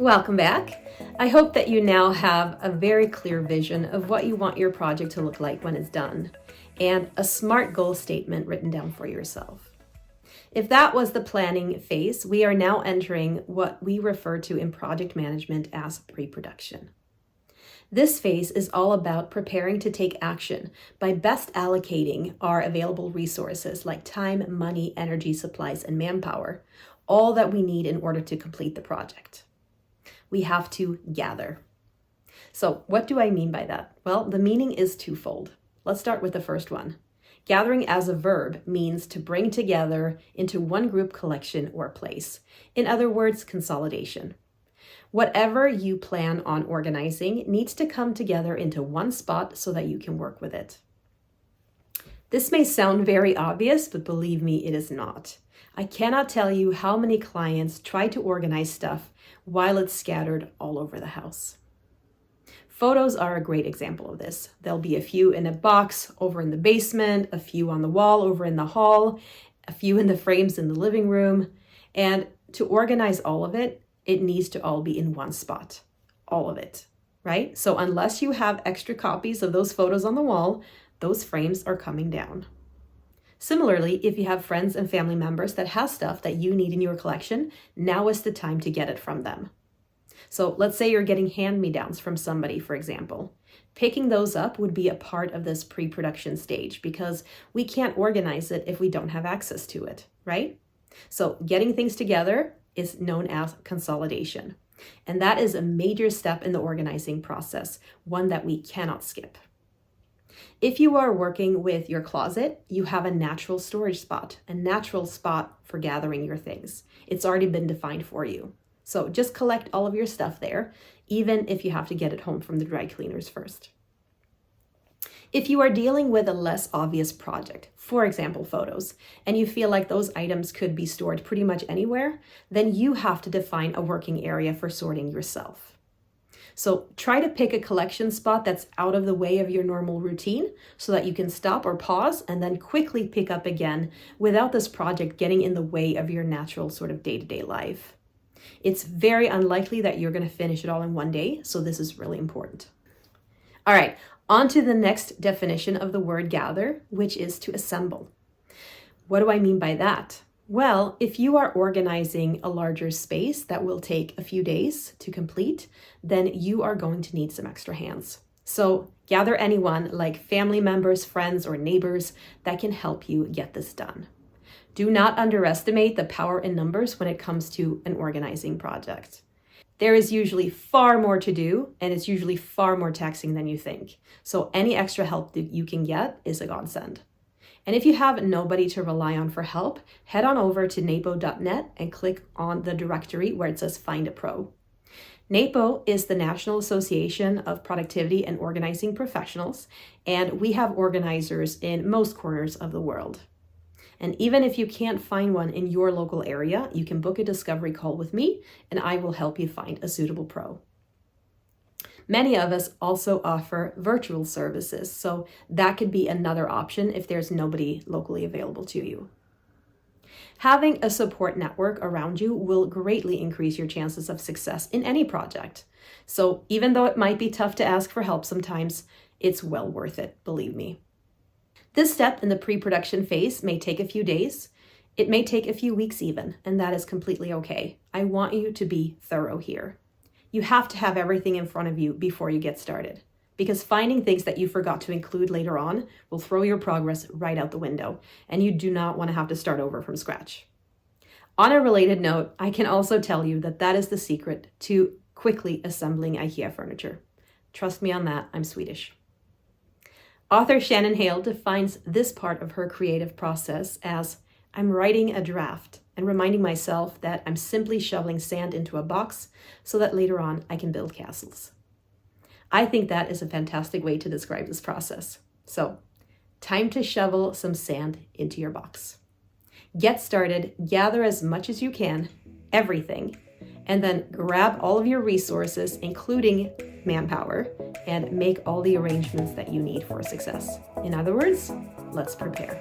Welcome back. I hope that you now have a very clear vision of what you want your project to look like when it's done, and a SMART goal statement written down for yourself. If that was the planning phase, we are now entering what we refer to in project management as pre-production. This phase is all about preparing to take action by best allocating our available resources like time, money, energy, supplies, and manpower, all that we need in order to complete the project. We have to gather. So what do I mean by that? Well, the meaning is twofold. Let's start with the first one. Gathering as a verb means to bring together into one group, collection, or place. In other words, consolidation. Whatever you plan on organizing needs to come together into one spot so that you can work with it. This may sound very obvious, but believe me, it is not. I cannot tell you how many clients try to organize stuff while it's scattered all over the house. Photos are a great example of this. There'll be a few in a box over in the basement, a few on the wall over in the hall, a few in the frames in the living room. And to organize all of it, it needs to all be in one spot, all of it, right? So unless you have extra copies of those photos on the wall, those frames are coming down. Similarly, if you have friends and family members that have stuff that you need in your collection, now is the time to get it from them. So let's say you're getting hand-me-downs from somebody, for example. Picking those up would be a part of this pre-production stage because we can't organize it if we don't have access to it, right? So getting things together is known as consolidation. And that is a major step in the organizing process, one that we cannot skip. If you are working with your closet, you have a natural storage spot, a natural spot for gathering your things. It's already been defined for you. So just collect all of your stuff there, even if you have to get it home from the dry cleaners first. If you are dealing with a less obvious project, for example, photos, and you feel like those items could be stored pretty much anywhere, then you have to define a working area for sorting yourself. So try to pick a collection spot that's out of the way of your normal routine so that you can stop or pause and then quickly pick up again without this project getting in the way of your natural sort of day-to-day life. It's very unlikely that you're going to finish it all in one day, so this is really important. All right, on to the next definition of the word gather, which is to assemble. What do I mean by that? Well, if you are organizing a larger space that will take a few days to complete, then you are going to need some extra hands. So gather anyone like family members, friends, or neighbors that can help you get this done. Do not underestimate the power in numbers when it comes to an organizing project. There is usually far more to do, and it's usually far more taxing than you think. So any extra help that you can get is a godsend. And if you have nobody to rely on for help, head on over to napo.net and click on the directory where it says Find a Pro. NAPO is the National Association of Productivity and Organizing Professionals, and we have organizers in most corners of the world. And even if you can't find one in your local area, you can book a discovery call with me and I will help you find a suitable pro. Many of us also offer virtual services, so that could be another option if there's nobody locally available to you. Having a support network around you will greatly increase your chances of success in any project. So even though it might be tough to ask for help sometimes, it's well worth it, believe me. This step in the pre-production phase may take a few days. It may take a few weeks even, and that is completely okay. I want you to be thorough here. You have to have everything in front of you before you get started, because finding things that you forgot to include later on will throw your progress right out the window, and you do not want to have to start over from scratch. On a related note, I can also tell you that that is the secret to quickly assembling IKEA furniture. Trust me on that, I'm Swedish. Author Shannon Hale defines this part of her creative process as I'm writing a draft and reminding myself that I'm simply shoveling sand into a box so that later on I can build castles. I think that is a fantastic way to describe this process. So, time to shovel some sand into your box. Get started, gather as much as you can, everything, and then grab all of your resources, including manpower, and make all the arrangements that you need for success. In other words, let's prepare.